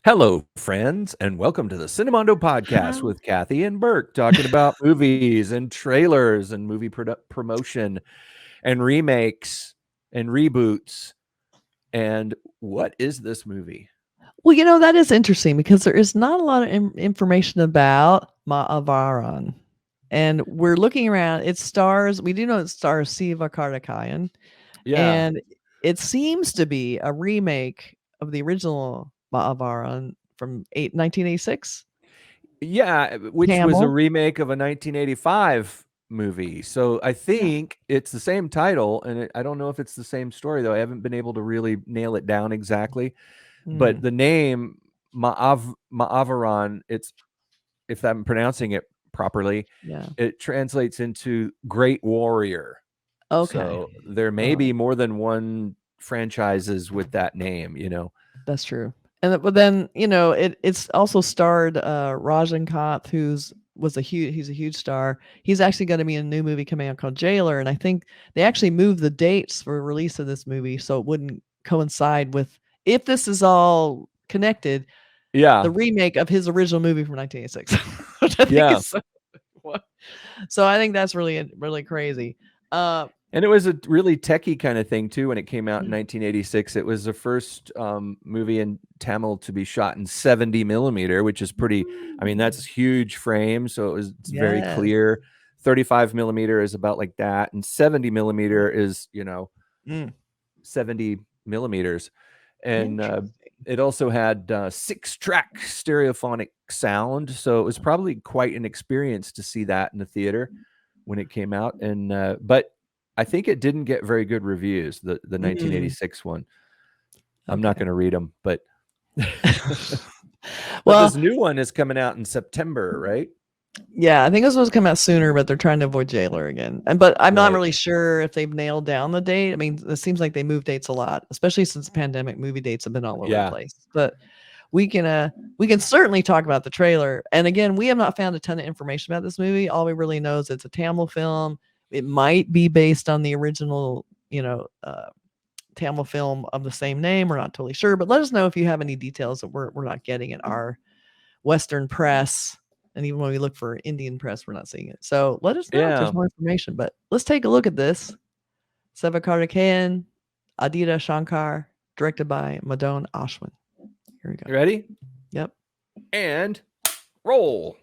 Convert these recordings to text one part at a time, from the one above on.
Hello, friends, and welcome to the Cinemondo podcast with Kathy and Burke, talking about movies and trailers and movie promotion and remakes and reboots. And what is this movie? Well, that is interesting because there is not a lot of information about Maavaran. And we're looking around. We do know it stars Sivakarthikeyan. Yeah, And it seems to be a remake of the original Maavaran from 1986. yeah, which was a Tamil. remake of a 1985 movie. So I Yeah. think it's the same title, and I don't know if it's the same story though. I haven't been able to really nail it down exactly. But Mm, the name Maavaran, it's if I'm pronouncing it properly, yeah. it translates into great warrior. Okay. So there may All be right. more than one franchises with that name. That's true. But then, it's also starred Rajan Kath, he's a huge star. He's actually going to be in a new movie coming out called Jailer, and I think they actually moved the dates for release of this movie so it wouldn't coincide with, if this is all connected, Yeah. the remake of his original movie from 1986, which I think Yeah. is so I think that's really crazy. And it was a really techie kind of thing too when it came out in Mm. 1986. It was the first movie in Tamil to be shot in 70 millimeter, which is pretty. I mean, that's huge frame, so it's very Yes. clear. 35 millimeter is about like that, and 70 millimeter is Mm. 70 millimeters. And Interesting. it also had 6-track stereophonic sound, so it was probably quite an experience to see that in the theater when it came out. And but I think it didn't get very good reviews, the Mm. 1986 one. I'm not Okay. going to read them, but but Well, this new one is coming out in September, right? yeah, I think this was come out sooner, but they're trying to avoid Jailer again. But I'm not Right. really sure if they've nailed down the date. I mean, it seems like they move dates a lot, especially since the pandemic. Movie dates have been all over the Yeah. place. But we can certainly talk about the trailer. And again, we have not found a ton of information about this movie. All we really know is it's a Tamil film. It might be based on the original, Tamil film of the same name. We're not totally sure, but let us know if you have any details that we're not getting in our Western press. And even when we look for Indian press, we're not seeing it. So let us know if Yeah. there's more information. But let's take a look at this. Sivakarthikeyan, Aditi Shankar, directed by Madonne Ashwin. Here we go. You ready? Yep. And roll.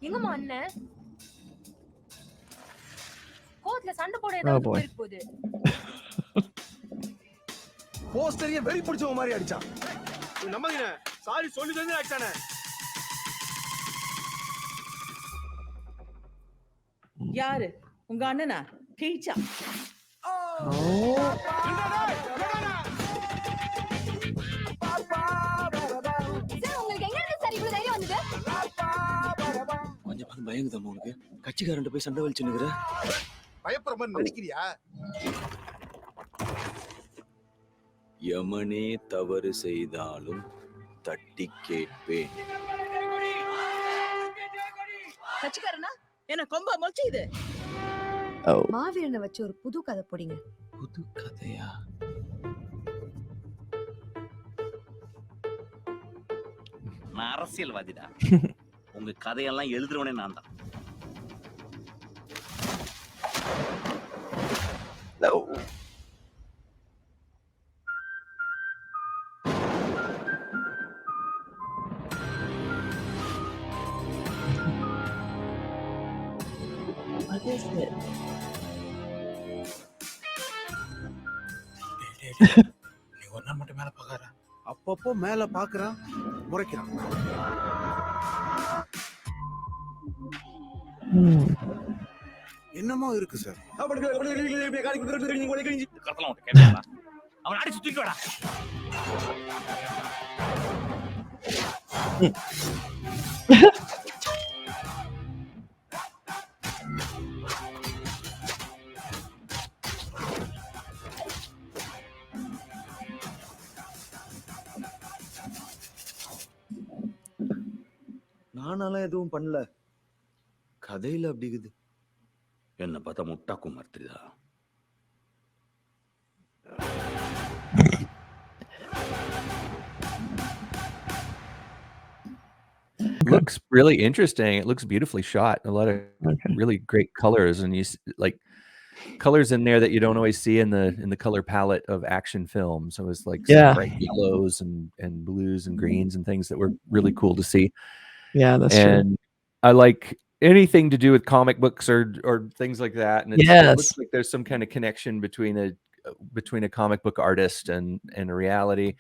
எங்கம்மா அண்ணன் கோர்ட்ல சண்டை போட Oh ஏதாவது boy. போயிருக்கு போகுது போஸ்டரிய வெறி பிடிச்சவ மாதிரி அடிச்சான் நம்பங்கண்ணே சாரி சொல்லி தந்து அடிச்சானே யாரு உங்க அண்ணனா கீச்சா Oh. சார் உங்களுக்கு எங்க இருந்து சார் இவ்வளவு தைரியம் வந்தது கொஞ்சம் பார்த்து பயங்குதம்மா உனக்கு கட்சிக்காரன்ட்டு போய் சண்டை வலிச்சு நிக்கிற பயப்படுற மாதிரி நடிக்கிறியா யமனே தவறு செய்தாலும் தட்டி கேட்பேன் கட்சிக்காரனா என்ன கொம்பா மொச்சு இது Oh. மாவீரனை வச்சு ஒரு புது கதை போடிங்க புது கதையா நான் அரசியல்வாதிடா உங்க கதையெல்லாம் எழுதுறவனே நான் தான் No. What is it? நீ ஒரு நாள் மட்டும் மேல பாக்குற அப்பப்போ மேல பாக்குறான் முறைக்கிறான் என்னமோ இருக்கு சார் கருத்தலாம் உன்கிட்ட கேட்கலாம் அவன் அடிச்சு தூக்கி வாடா நானாலாம் எதுவும் பண்ணல கதையில அப்படிங்குது என்ன பார்த்தா முட்டா குமார் தெரியுதா looks really interesting. It looks beautifully shot. A lot of Okay. really great colors, and like colors in there that you don't always see in the color palette of action films. So it was like some Yeah. bright yellows and blues and greens and things that were really cool to see. Yeah, that's true. And I like anything to do with comic books or things like that. And it Yes. looks like there's some kind of connection between a comic book artist and a reality.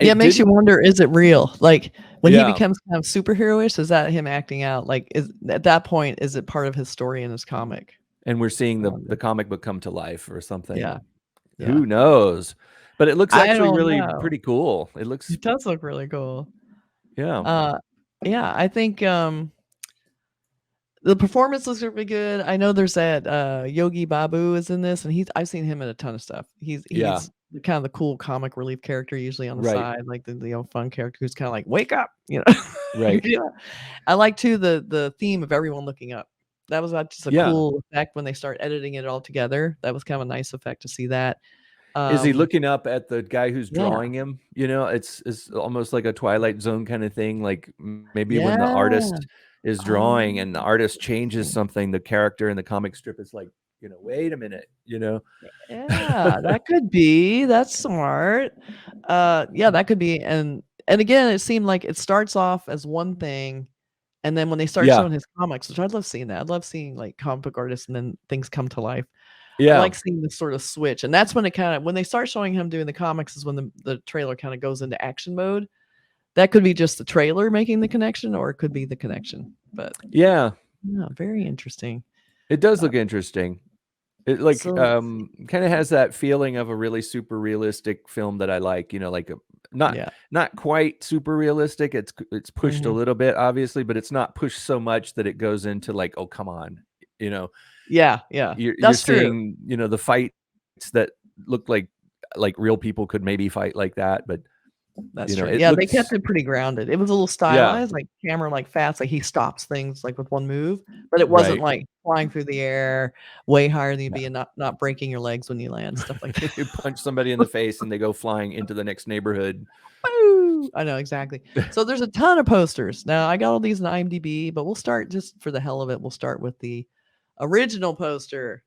Yeah, it makes you didn't- wonder, is it real? Like when he Yeah. becomes kind of superheroish, is that him acting out? Like is at that point, is it part of his story in his comic? And we're seeing the comic book come to life or something. Yeah. Yeah. Who knows? But it looks I actually don't really know. pretty cool. It looks, It does look really cool. yeah. Yeah, I think the performance looks really good. I know there's that Yogi Babu is in this, and I've seen him in a ton of stuff. He's Yeah. kind of the cool comic relief character, usually on the Right. side, like the fun character who's kind of like, wake up, you know. Right. Yeah. I like too the theme of everyone looking up. That was just a Yeah. cool effect when they start editing it all together. That was kind of a nice effect to see that. Is he looking up at the guy who's yeah. drawing him? You know, it's almost like a Twilight Zone kind of thing. Like maybe when the Yeah. artist is drawing Oh. and the artist changes something, the character in the comic strip is like, wait a minute, Yeah, that could be. That's smart. Yeah, that could be. And again, it seemed like it starts off as one thing, and then when they start Yeah. showing his comics, which I'd love seeing that. I'd love seeing like comic book artists and then things come to life. I Yeah. like seeing this sort of switch. And that's when when they start showing him doing the comics is when the trailer kind of goes into action mode. That could be just the trailer making the connection, or it could be the connection. But Yeah. very interesting. It does look interesting. It like So kind of has that feeling of a really super realistic film that I like, like yeah. not quite super realistic. It's pushed a Mhm. little bit, obviously, but it's not pushed so much that it goes into like, oh, come on, Yeah, you're that's true. seeing, the fights that look like real people could maybe fight like that, but That's true. it Yeah, they looks, kept it pretty grounded. It was a little stylized, like camera like fast, like he stops things like with one move, but it wasn't right. like flying through the air way higher than you'd Yeah. be and not breaking your legs when you land, stuff like that. You punch somebody in the face and they go flying into the next neighborhood. Woo! I know exactly. So there's a ton of posters. Now I got all these in IMDb, but we'll start just for the hell of it. We'll start with the original poster.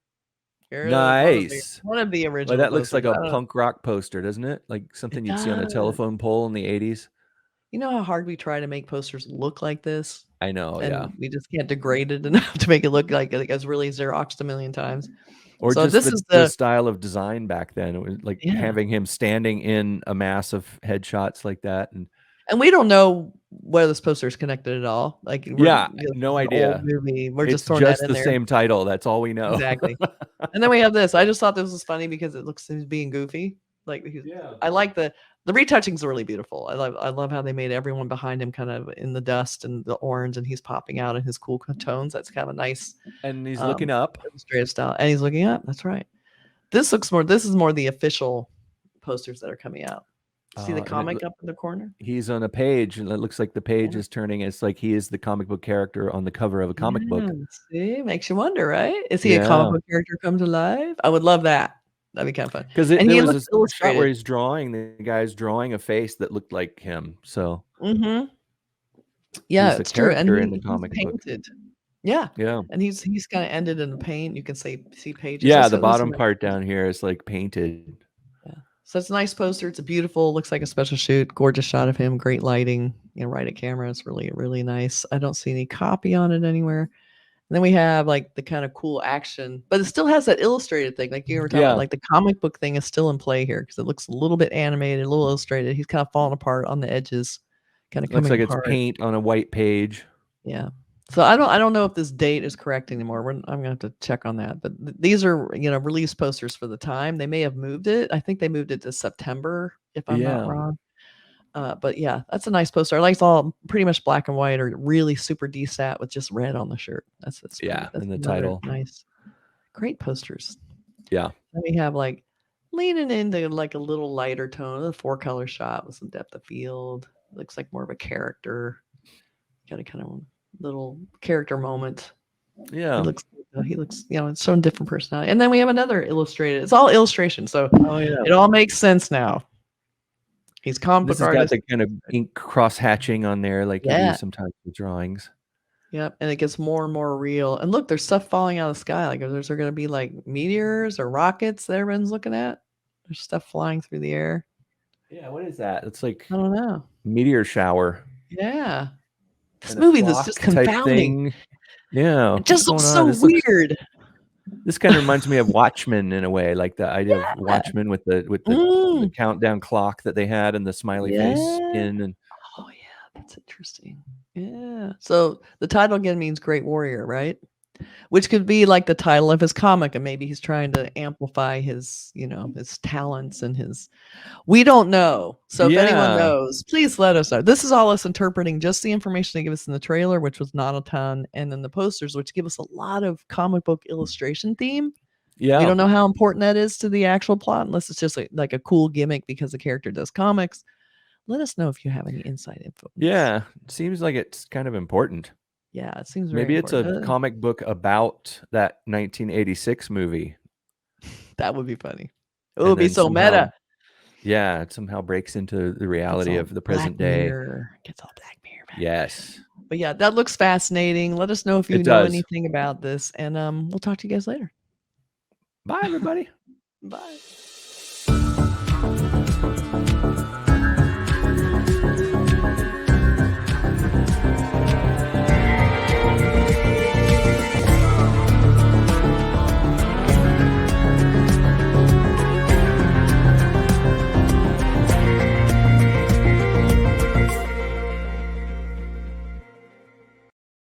Here it is, Nice. one of the Well, original. that looks like posters. a punk rock poster, doesn't it? Like something you'd see on a does. telephone pole in the 80s. You know how hard we try to make posters look like this? I know, And yeah. we just can't degrade it enough to make it look like it was really Xeroxed a million times. Or So just this the, is the style of design back then. It was like Yeah. having him standing in a mass of headshots like that. And we don't know where this poster is connected at all. Like yeah, this no is an idea. old movie. We're It's just throwing that in the there. same title. That's all we know. Exactly. And then we have this. I just thought this was funny because it looks he's being goofy. Like Yeah. I like the retouching's really beautiful. I love how they made everyone behind him kind of in the dust and the orange, and he's popping out in his cool tones. That's kind of a nice And he's looking up. illustrated style. And he's looking up. That's right. This is more the official posters that are coming out. See the And it comic up in the corner? he's on a page, and it looks like the page is turning. It's like he is the comic book character on the cover of a comic book. Yeah, see, makes you wonder, right? Is he a Yeah. comic book character come to life? I would love that. That'd be kind of fun. Because And there he was looks this shot where illustrated. he's drawing, the guy's drawing a face that looked like him. So Mm-hmm. Yeah, he's a it's true. And character in the he's comic book. painted. Yeah. Yeah. And he's kind of ended in the paint. You can see pages. Yeah, That's the what- that's bottom what- part down here is like painted. So it's a nice poster. It's a beautiful, looks like a special shoot. Gorgeous shot of him. Great lighting. Right at camera. It's really, really nice. I don't see any copy on it anywhere. And then we have like the kind of cool action, but it still has that illustrated thing. Like you were talking Yeah. about, like the comic book thing is still in play here because it looks a little bit animated, a little illustrated. He's kind of falling apart on the edges, kind of Looks coming like apart. it's paint on a white page. Yeah. So I don't know if this date is correct anymore. I'm gonna have to check on that. But these are release posters for the time. They may have moved it. I think they moved it to September, if I'm not Yeah. wrong. But yeah, that's a nice poster. I like it's all pretty much black and white or really super desat with just red on the shirt. That's Yeah, that's and the another title. nice, great posters. Yeah. Then we have like leaning into like a little lighter tone, a 4-color shot with some depth of field. Looks like more of a character. Got a kind of little character moment. Yeah. He looks, it's showing different personality. And then we have another illustrated. It's all illustration, so Oh yeah. it all makes sense now. He's comic This book has got artist. the kind of ink cross hatching on there, like you do Yeah. sometimes with drawings. Yep, and it gets more and more real. And look, there's stuff falling out of the sky. Like, is there going to be like meteors or rockets that everyone's looking at? There's stuff flying through the air. Yeah, what is that? It's like I don't know. meteor shower. Yeah, this and a movie is flock just type confounding. thing. Yeah, It just what's looks going on? so weird. This kind of reminds me of Watchmen in a way, like the idea of Watchmen with the countdown clock that they had and the smiley face skin. And Oh yeah, that's interesting. Yeah. So the title again means great warrior, right? Which could be like the title of his comic, and maybe he's trying to amplify his, his talents and his. We don't know. So if anyone knows, please let us know. This is all us interpreting just the information they give us in the trailer, which was not a ton, and then the posters, which give us a lot of comic book illustration theme. yeah, We don't know how important that is to the actual plot, unless it's just like a cool gimmick because the character does comics. Let us know if you have any inside info. Yeah, it seems like it's kind of important. Yeah, it seems very Maybe it's important. a comic book about that 1986 movie. That would be funny. It would be so meta. Yeah, it somehow breaks into the reality of the present day. Gets all Black Mirror. Yes. But yeah, that looks fascinating. Let us know if you know anything about this, and we'll talk to you guys later. Bye, everybody. Bye.